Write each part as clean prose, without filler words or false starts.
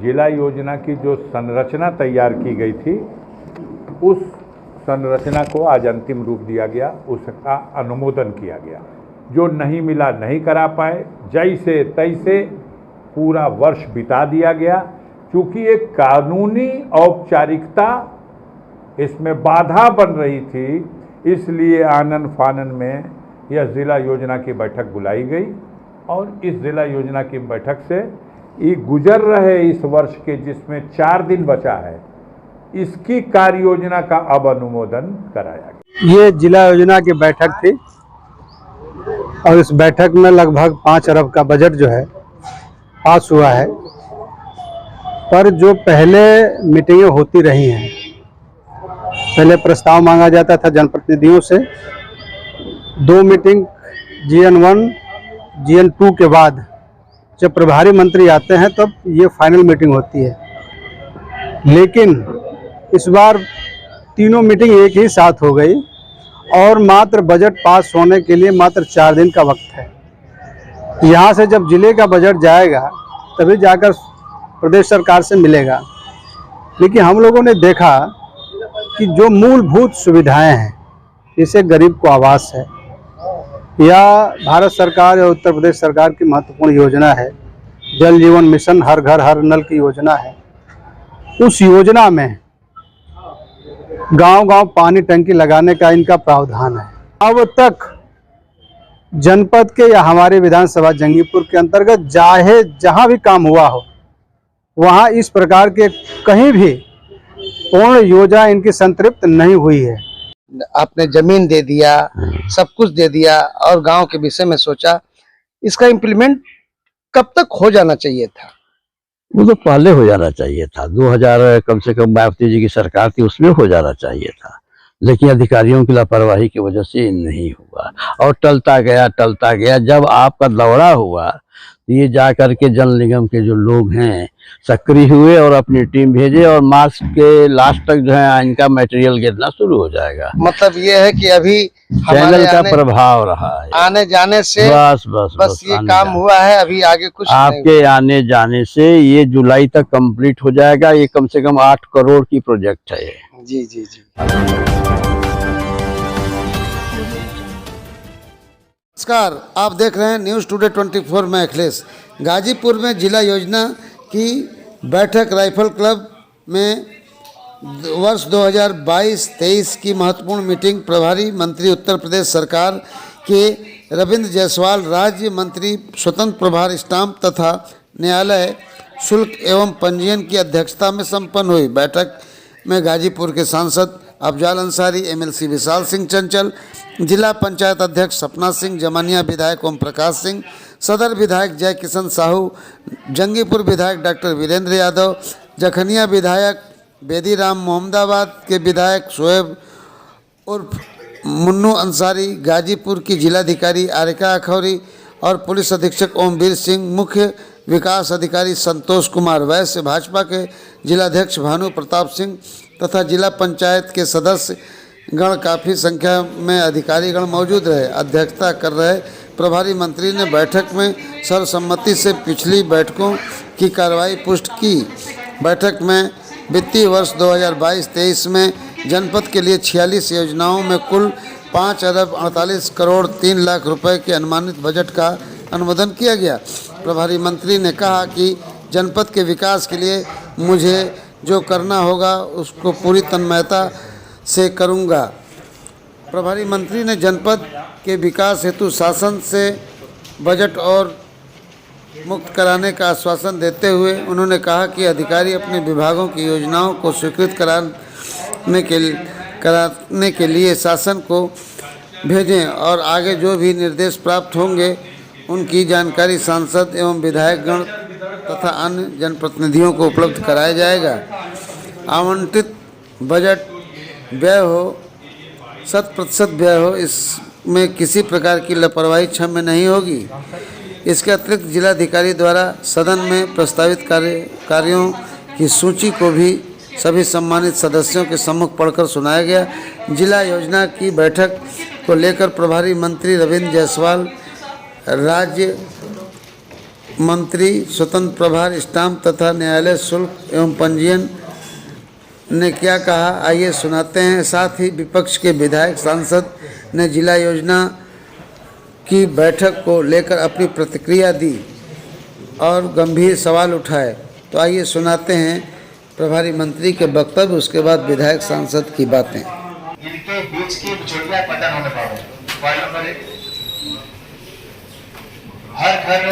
जिला योजना की जो संरचना तैयार की गई थी, उस संरचना को आज अंतिम रूप दिया गया, उसका अनुमोदन किया गया। जो नहीं मिला नहीं करा पाए, जैसे तैसे पूरा वर्ष बिता दिया गया। क्योंकि एक कानूनी औपचारिकता इसमें बाधा बन रही थी, इसलिए आनन फानन में यह जिला योजना की बैठक बुलाई गई और इस जिला योजना की बैठक से ये गुजर रहे इस वर्ष के, जिसमें 4 दिन बचा है, इसकी कार्य योजना का अब अनुमोदन कराया गया। ये जिला योजना की बैठक थी और इस बैठक में लगभग 5 अरब का बजट जो है पास हुआ है। पर जो पहले मीटिंगें होती रही हैं, पहले प्रस्ताव मांगा जाता था जनप्रतिनिधियों से, 2 मीटिंग GN1 GN2 के बाद जब प्रभारी मंत्री आते हैं तब ये फाइनल मीटिंग होती है। लेकिन इस बार तीनों मीटिंग एक ही साथ हो गई और मात्र बजट पास होने के लिए मात्र 4 दिन का वक्त है। यहाँ से जब जिले का बजट जाएगा तभी जाकर प्रदेश सरकार से मिलेगा। लेकिन हम लोगों ने देखा कि जो मूलभूत सुविधाएं हैं, जैसे गरीब को आवास है या भारत सरकार या उत्तर प्रदेश सरकार की महत्वपूर्ण योजना है जल जीवन मिशन, हर घर हर नल की योजना है, उस योजना में गांव-गांव पानी टंकी लगाने का इनका प्रावधान है। अब तक जनपद के या हमारे विधानसभा जंगीपुर के अंतर्गत चाहे जहां भी काम हुआ हो, वहां इस प्रकार के कहीं भी पूर्ण योजना इनकी संतृप्त नहीं हुई है। आपने जमीन दे दिया, सब कुछ दे दिया और गांव के विषय में सोचा, इसका इम्प्लीमेंट कब तक हो जाना चाहिए था? वो तो पहले हो जाना चाहिए था। 2000 कम से कम मायावती जी की सरकार थी, उसमें हो जाना चाहिए था। लेकिन अधिकारियों की लापरवाही की वजह से नहीं हुआ और टलता गया। जब आपका दौरा हुआ तो ये जा करके जल निगम के जो लोग हैं सक्रिय हुए और अपनी टीम भेजे और मार्च के लास्ट तक जो है इनका मटेरियल गिरना शुरू हो जाएगा। मतलब ये है कि अभी चैनल का प्रभाव रहा है, आने जाने से बस ये काम हुआ है, अभी आगे कुछ आपके आने जाने से ये जुलाई तक कंप्लीट हो जाएगा। ये कम से कम 8 करोड़ की प्रोजेक्ट है। जी जी जी। नमस्कार, आप देख रहे हैं न्यूज़ टुडे 24 में अखिलेश। गाजीपुर में जिला योजना की बैठक राइफल क्लब में वर्ष 2022-23 की महत्वपूर्ण मीटिंग प्रभारी मंत्री उत्तर प्रदेश सरकार के रविंद्र जायसवाल, राज्य मंत्री स्वतंत्र प्रभार स्टाम्प तथा न्यायालय शुल्क एवं पंजीयन की अध्यक्षता में संपन्न हुई। बैठक में गाजीपुर के सांसद अफजाल अंसारी, MLC विशाल सिंह चंचल, जिला पंचायत अध्यक्ष सपना सिंह, जमानिया विधायक ओम प्रकाश सिंह, सदर विधायक जय किशन साहू, जंगीपुर विधायक डॉक्टर वीरेंद्र यादव, जखनिया विधायक बेदीराम, मोहम्मदाबाद के विधायक शोएब उर्फ मुन्नू अंसारी, गाजीपुर की जिलाधिकारी आरिका अखौरी और पुलिस अधीक्षक ओमवीर सिंह, मुख्य विकास अधिकारी संतोष कुमार वैश्य, भाजपा के जिलाध्यक्ष भानु प्रताप सिंह तथा जिला पंचायत के सदस्य गण काफ़ी संख्या में अधिकारीगण मौजूद रहे। अध्यक्षता कर रहे प्रभारी मंत्री ने बैठक में सर्वसम्मति से पिछली बैठकों की कार्रवाई पुष्ट की। बैठक में वित्तीय वर्ष 2022-23 में जनपद के लिए 46 योजनाओं में कुल 5 अरब 48 करोड़ 3 लाख रुपए के अनुमानित बजट का अनुमोदन किया गया। प्रभारी मंत्री ने कहा कि जनपद के विकास के लिए मुझे जो करना होगा उसको पूरी तन्मयता से करूंगा। प्रभारी मंत्री ने जनपद के विकास हेतु शासन से बजट और मुक्त कराने का आश्वासन देते हुए उन्होंने कहा कि अधिकारी अपने विभागों की योजनाओं को स्वीकृत कराने के लिए शासन को भेजें और आगे जो भी निर्देश प्राप्त होंगे उनकी जानकारी सांसद एवं विधायकगण तथा अन्य जनप्रतिनिधियों को उपलब्ध कराया जाएगा। आवंटित बजट व्यय हो 100% व्यय हो, इसमें किसी प्रकार की लापरवाही क्षम्य नहीं होगी। इसके अतिरिक्त जिलाधिकारी द्वारा सदन में प्रस्तावित कार्यों की सूची को भी सभी सम्मानित सदस्यों के सम्मुख पढ़कर सुनाया गया। जिला योजना की बैठक को लेकर प्रभारी मंत्री रविंद्र जायसवाल, राज्य मंत्री स्वतंत्र प्रभार स्टाम्प तथा न्यायालय शुल्क एवं पंजीयन ने क्या कहा, आइए सुनाते हैं। साथ ही विपक्ष के विधायक सांसद ने जिला योजना की बैठक को लेकर अपनी प्रतिक्रिया दी और गंभीर सवाल उठाए। तो आइए सुनाते हैं प्रभारी मंत्री के वक्तव्य, उसके बाद विधायक सांसद की बातें। इनके बीच की बिचौलियां पता होने पाए। पॉइंट नंबर 1, हर घर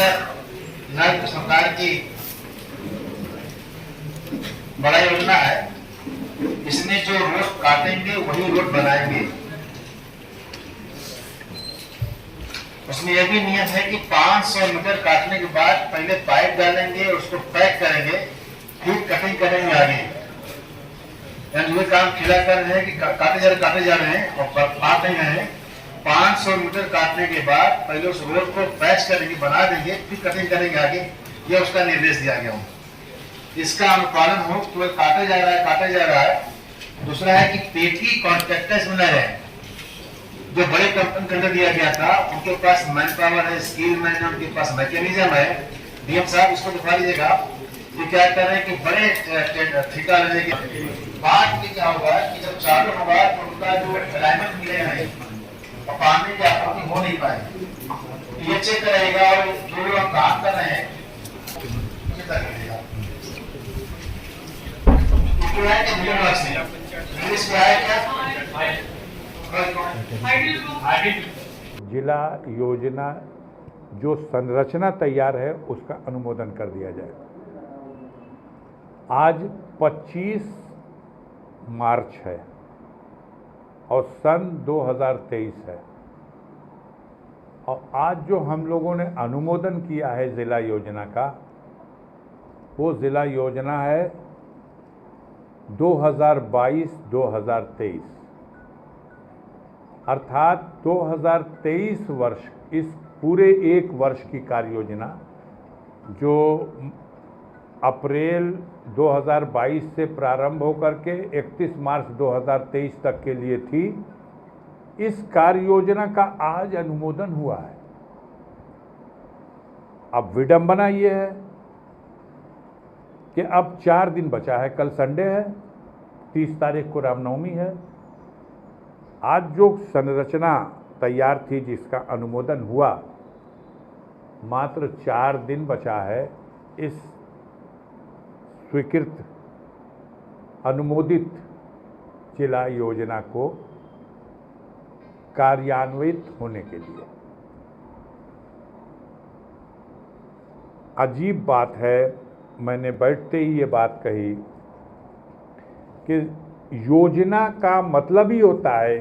नल सरकार की बड़ा योजना है। इसमें जो रोड काटेंगे वही रोड बनाएंगे। उसमें यह भी नियम है कि 500 मीटर काटने के बाद पहले पाइप डालेंगे, उसको पैक करेंगे, फिर कटिंग करेंगे आगे। यानी ये काम खिला कर रहे हैं कि काटे जा रहे हैं और काट नहीं रहे हैं। 500 मीटर काटने के बाद पहले उस रोड को पैच करेंगे, बना देंगे, फिर कटिंग करेंगे आगे। ये उसका निर्देश दिया गया हो। इसका अनुपालन हो, तो काटे जा रहा है। दूसरा है कि पेटी कॉन्ट्रैक्टर्स बना रहे हैं। जो बड़े कंपनी के अंदर दिया गया था, उनके पास मैन पावर है, स्किल मैन है, उनके पास मैकेनिज्म है। डीएम साहब इसको दिखा लीजिएगा। ये क्या कर रहे हैं कि बड़े ठेका लेने के बाद में क्या होगा कि जब चालू होगा तो उनका जो अलाइनमेंट मिलेगा नहीं और पानी की आपूर्ति हो नहीं पाएगी। ये चेक करेगा और जो लोग काम कर रहे हैं जिला योजना जो संरचना तैयार है उसका अनुमोदन कर दिया जाए। आज 25 मार्च है और सन 2023 है और आज जो हम लोगों ने अनुमोदन किया है जिला योजना का, वो जिला योजना है 2022-2023, अर्थात 2023 वर्ष, इस पूरे एक वर्ष की कार्य योजना जो अप्रैल 2022 से प्रारंभ होकर के 31 मार्च 2023 तक के लिए थी, इस कार्य योजना का आज अनुमोदन हुआ है। अब विडंबना ये है कि अब 4 दिन बचा है। कल संडे है, 30 तारीख को रामनवमी है। आज जो संरचना तैयार थी जिसका अनुमोदन हुआ, मात्र 4 दिन बचा है इस स्वीकृत अनुमोदित जिला योजना को कार्यान्वित होने के लिए। अजीब बात है, मैंने बैठते ही ये बात कही कि योजना का मतलब ही होता है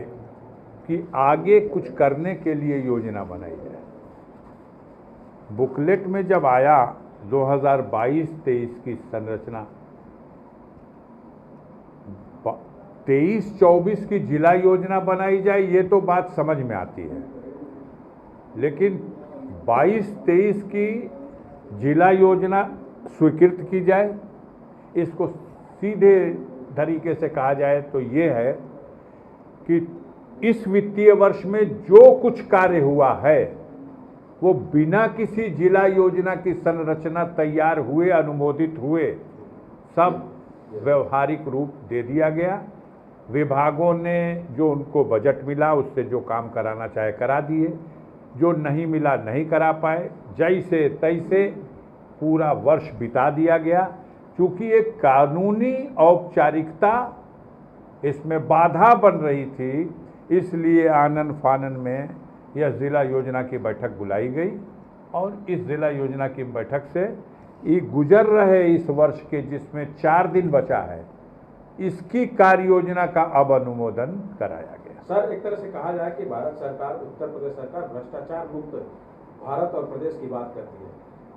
कि आगे कुछ करने के लिए योजना बनाई जाए। बुकलेट में जब आया 2022-23 की संरचना, 23-24 की जिला योजना बनाई जाए ये तो बात समझ में आती है, लेकिन 22-23 की जिला योजना स्वीकृत की जाए, इसको सीधे तरीके से कहा जाए तो ये है कि इस वित्तीय वर्ष में जो कुछ कार्य हुआ है वो बिना किसी जिला योजना की संरचना तैयार हुए, अनुमोदित हुए, सब व्यवहारिक रूप दे दिया गया। विभागों ने जो उनको बजट मिला उससे जो काम कराना चाहे करा दिए, जो नहीं मिला नहीं करा पाए। जैसे तैसे पूरा वर्ष बिता दिया गया। चूँकि एक कानूनी औपचारिकता इसमें बाधा बन रही थी, इसलिए आनन फानन में यह जिला योजना की बैठक बुलाई गई और इस जिला योजना की बैठक से ये गुजर रहे इस वर्ष के, जिसमें 4 दिन बचा है, इसकी कार्य योजना का अब अनुमोदन कराया गया। सर, एक तरह से कहा जाए कि भारत सरकार, उत्तर प्रदेश सरकार भ्रष्टाचार मुक्त भारत और प्रदेश की बात करती है,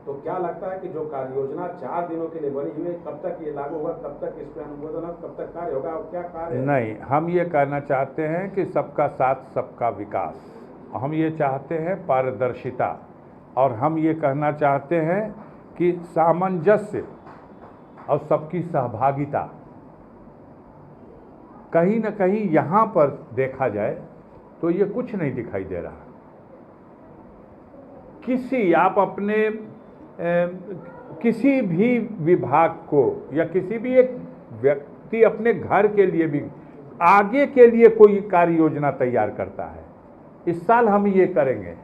तो क्या लगता है कि जो कार्य योजना 4 दिनों के लिए बनी हुई है, कब तक ये लागू होगा, कब तक इस पर अनुमोदन होगा, कब तक कार्य होगा और क्या कार्य है? नहीं, हम ये कहना चाहते हैं कि सबका साथ सबका विकास, हम ये चाहते हैं पारदर्शिता, और हम ये कहना चाहते हैं कि सामंजस्य और सबकी सहभागिता। कहीं न कहीं यहाँ पर देखा जाए तो ये कुछ नहीं दिखाई दे रहा। किसी, आप अपने किसी भी विभाग को या किसी भी एक व्यक्ति अपने घर के लिए भी आगे के लिए कोई कार्य योजना तैयार करता है, इस साल हम ये करेंगे,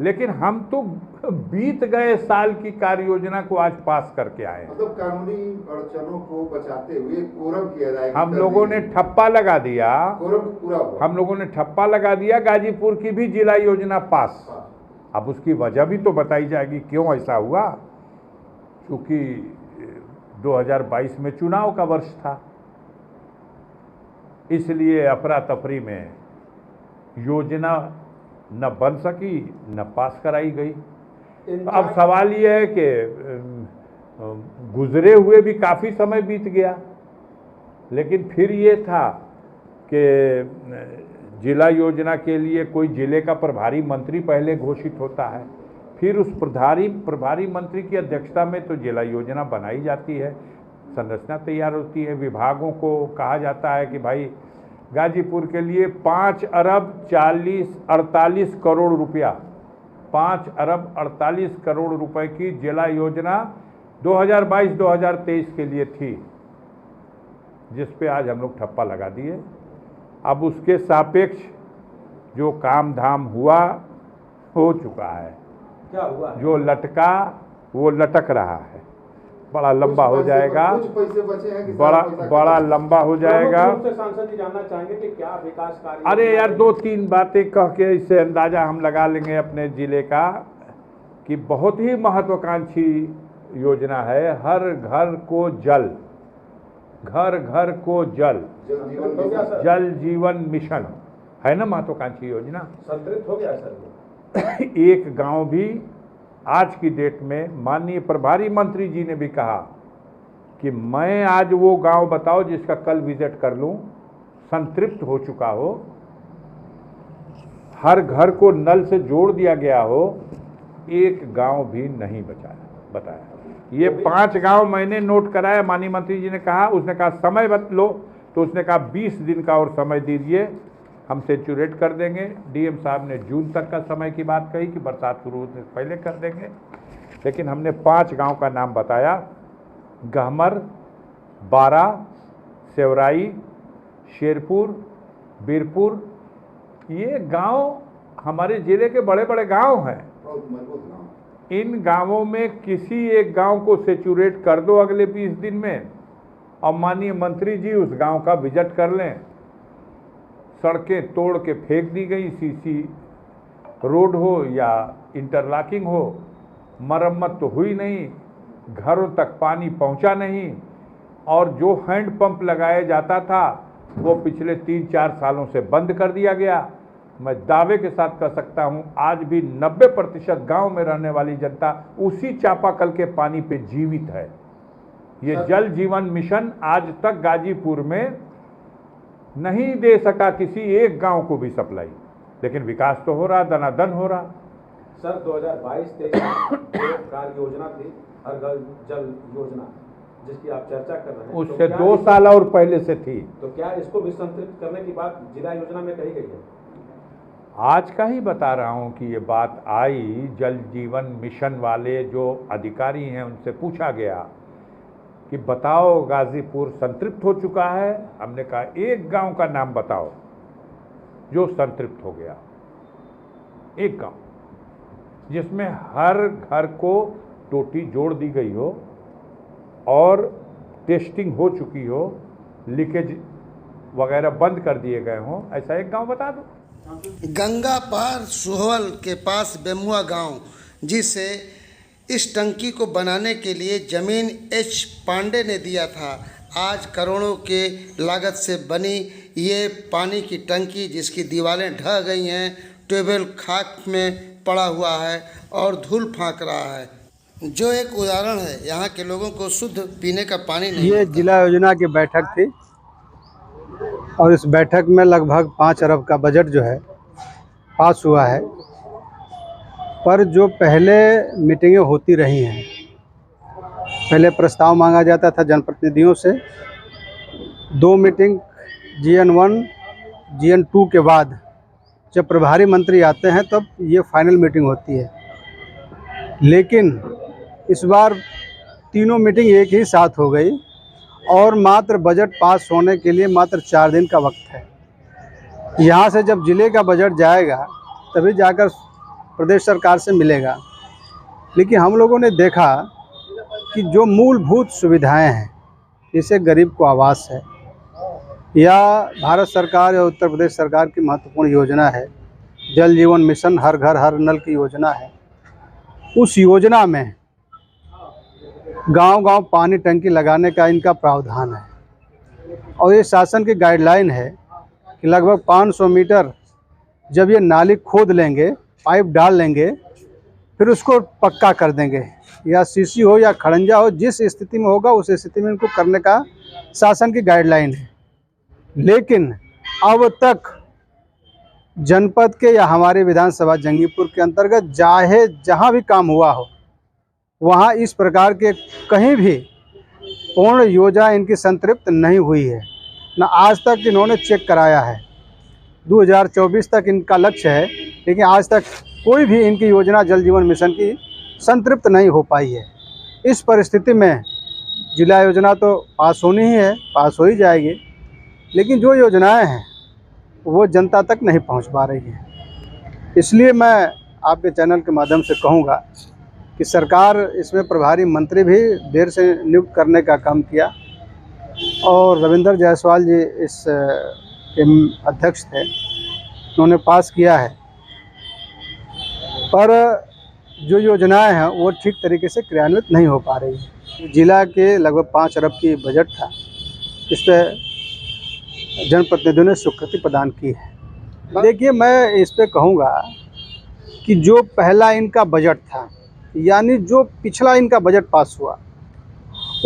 लेकिन हम तो बीत गए साल की कार्य योजना को आज पास करके आए। मतलब कानूनी अड़चनों को बचाते हुए कोरम किया जाएगा। हम लोगों ने ठप्पा लगा दिया, कोरम पूरा हुआ। हम लोगों ने ठप्पा लगा दिया, गाजीपुर की भी जिला योजना पास। अब उसकी वजह भी तो बताई जाएगी क्यों ऐसा हुआ, क्योंकि 2022 में चुनाव का वर्ष था, इसलिए अफरा तफरी में योजना न बन सकी न पास कराई गई। अब सवाल ये है कि गुजरे हुए भी काफ़ी समय बीत गया, लेकिन फिर ये था कि जिला योजना के लिए कोई जिले का प्रभारी मंत्री पहले घोषित होता है, फिर उस प्रभारी मंत्री की अध्यक्षता में तो जिला योजना बनाई जाती है, संरचना तैयार होती है। विभागों को कहा जाता है कि भाई गाजीपुर के लिए 5 अरब 48 करोड़ रुपया, 5 अरब 48 करोड़ रुपए की जिला योजना 2022-2023 के लिए थी, जिस पे आज हम लोग ठप्पा लगा दिए। अब उसके सापेक्ष जो काम धाम हुआ हो चुका है, क्या हुआ है? जो लटका वो लटक रहा है, बड़ा लंबा हो जाएगा, कुछ पैसे बचे हैं कि बड़ा लंबा हो जाएगा। प्रमुख रूप से सांसद जी जानना चाहेंगे कि क्या विकास कार्य। अरे यार 2-3 बातें कह के इससे अंदाजा हम लगा लेंगे अपने जिले का कि बहुत ही महत्वाकांक्षी योजना है। हर घर को जल, घर घर को जल, जल जीवन मिशन है ना महत्वाकांक्षी योजना। संतृप्त हो गया सर। एक गांव भी आज की डेट में माननीय प्रभारी मंत्री जी ने भी कहा कि मैं आज वो गांव बताओ जिसका कल विजिट कर लूं, संतृप्त हो चुका हो, हर घर को नल से जोड़ दिया गया हो, एक गांव भी नहीं बताया। ये 5 गांव मैंने नोट कराया, माननीय मंत्री जी ने कहा, उसने कहा समय लो, तो उसने कहा 20 दिन का और समय दीजिए, हम सेंचुरेट कर देंगे। डीएम साहब ने जून तक का समय की बात कही कि बरसात शुरू होने से पहले कर देंगे, लेकिन हमने 5 गांव का नाम बताया, गहमर, बारा, सेवराई, शेरपुर, बीरपुर। ये गांव हमारे ज़िले के बड़े बड़े गांव हैं। इन गांवों में किसी एक गांव को सेचुरेट कर दो अगले 20 दिन में, और माननीय मंत्री जी उस गांव का विजिट कर लें। सड़कें तोड़ के फेंक दी गई, सीसी रोड हो या इंटरलॉकिंग हो, मरम्मत तो हुई नहीं, घरों तक पानी पहुंचा नहीं, और जो हैंड पंप लगाया जाता था वो पिछले 3-4 सालों से बंद कर दिया गया। मैं दावे के साथ कह सकता हूं आज भी 90% गांव में रहने वाली जनता उसी चापाकल के पानी पे जीवित है। ये जल जीवन मिशन आज तक गाजीपुर में नहीं दे सका किसी एक गांव को भी सप्लाई, लेकिन विकास तो हो रहा, दनादन हो रहा। सर 2022-23 कार्य योजना थी हर घर जल योजना, जिसकी आप चर्चा कर रहे हैं, उससे 2 साल और पहले से थी। तो क्या इसको भी संतृप्त करने की बात जिला योजना में कही गई है? आज का ही बता रहा हूं कि ये बात आई, जल जीवन मिशन वाले जो अधिकारी हैं उनसे पूछा गया कि बताओ गाजीपुर संतृप्त हो चुका है। हमने कहा एक गांव का नाम बताओ जो संतृप्त हो गया, एक गांव जिसमें हर घर को टोटी जोड़ दी गई हो और टेस्टिंग हो चुकी हो, लीकेज वगैरह बंद कर दिए गए हों, ऐसा एक गांव बता दो। गंगा पार सुहवल के पास बेमुआ गांव, जिसे इस टंकी को बनाने के लिए जमीन एच पांडे ने दिया था, आज करोड़ों के लागत से बनी ये पानी की टंकी, जिसकी दीवारें ढह गई हैं, ट्यूबवेल खाक में पड़ा हुआ है और धूल फांक रहा है, जो एक उदाहरण है यहाँ के लोगों को शुद्ध पीने का पानी नहीं। ये जिला योजना की बैठक थी और इस बैठक में लगभग 5 अरब का बजट जो है पास हुआ है, पर जो पहले मीटिंगें होती रही हैं, पहले प्रस्ताव मांगा जाता था जनप्रतिनिधियों से, 2 मीटिंग GN1 GN2 के बाद जब प्रभारी मंत्री आते हैं तब ये फाइनल मीटिंग होती है। लेकिन इस बार तीनों मीटिंग एक ही साथ हो गई और मात्र बजट पास होने के लिए मात्र 4 दिन का वक्त है। यहाँ से जब ज़िले का बजट जाएगा तभी जाकर प्रदेश सरकार से मिलेगा। लेकिन हम लोगों ने देखा कि जो मूलभूत सुविधाएं हैं, जैसे गरीब को आवास है या भारत सरकार या उत्तर प्रदेश सरकार की महत्वपूर्ण योजना है जल जीवन मिशन, हर घर हर नल की योजना है, उस योजना में गांव-गांव पानी टंकी लगाने का इनका प्रावधान है। और ये शासन की गाइडलाइन है कि लगभग 500 मीटर जब ये नाली खोद लेंगे, पाइप डाल लेंगे, फिर उसको पक्का कर देंगे, या सीसी हो या खड़ंजा हो, जिस स्थिति में होगा उस स्थिति में इनको करने का शासन की गाइडलाइन है। लेकिन अब तक जनपद के या हमारे विधानसभा जंगीपुर के अंतर्गत चाहे जहाँ भी काम हुआ हो, वहाँ इस प्रकार के कहीं भी पूर्ण योजना इनकी संतृप्त नहीं हुई है। न आज तक इन्होंने चेक कराया है। 2024 तक इनका लक्ष्य है, लेकिन आज तक कोई भी इनकी योजना जल जीवन मिशन की संतृप्त नहीं हो पाई है। इस परिस्थिति में जिला योजना तो पास होनी ही है, पास हो ही जाएगी, लेकिन जो योजनाएं हैं वो जनता तक नहीं पहुंच पा रही है। इसलिए मैं आपके चैनल के माध्यम से कहूँगा कि सरकार इसमें प्रभारी मंत्री भी देर से नियुक्त करने का काम किया और रविंदर जायसवाल जी इस के अध्यक्ष थे, उन्होंने पास किया है, पर जो योजनाएं हैं वो ठीक तरीके से क्रियान्वित नहीं हो पा रही है। जिला के लगभग 5 अरब की बजट था, इस पर जनप्रतिनिधियों ने स्वीकृति प्रदान की है। देखिए, मैं इस पे कहूँगा कि जो पहला इनका बजट था, यानी जो पिछला इनका बजट पास हुआ,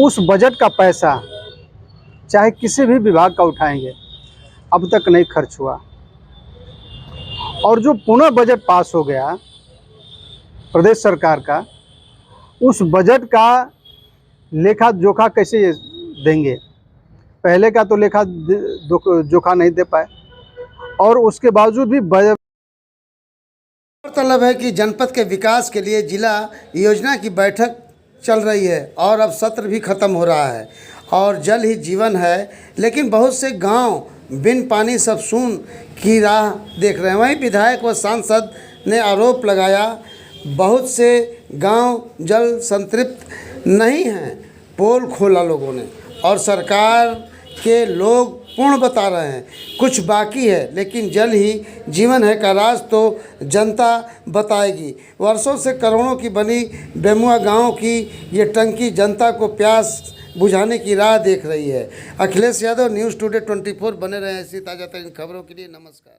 उस बजट का पैसा चाहे किसी भी विभाग का उठाएंगे अब तक नहीं खर्च हुआ। और जो पुनः बजट पास हो गया प्रदेश सरकार का, उस बजट का लेखा जोखा कैसे देंगे? पहले का तो लेखा जोखा नहीं दे पाए और उसके बावजूद भी बजट। गौरतलब है कि जनपद के विकास के लिए जिला योजना की बैठक चल रही है और अब सत्र भी ख़त्म हो रहा है और जल ही जीवन है, लेकिन बहुत से गांव बिन पानी सब सून की राह देख रहे हैं। वहीं विधायक व सांसद ने आरोप लगाया बहुत से गांव जल संतृप्त नहीं हैं, पोल खोला लोगों ने और सरकार के लोग पूर्ण बता रहे हैं कुछ बाकी है, लेकिन जल ही जीवन है का राज तो जनता बताएगी। वर्षों से करोड़ों की बनी बेमुआ गांव की ये टंकी जनता को प्यास बुझाने की राह देख रही है। Akhilesh Yadav, news today 24। बने रहे ऐसी ताज़ा तरीन खबरों के लिए। नमस्कार।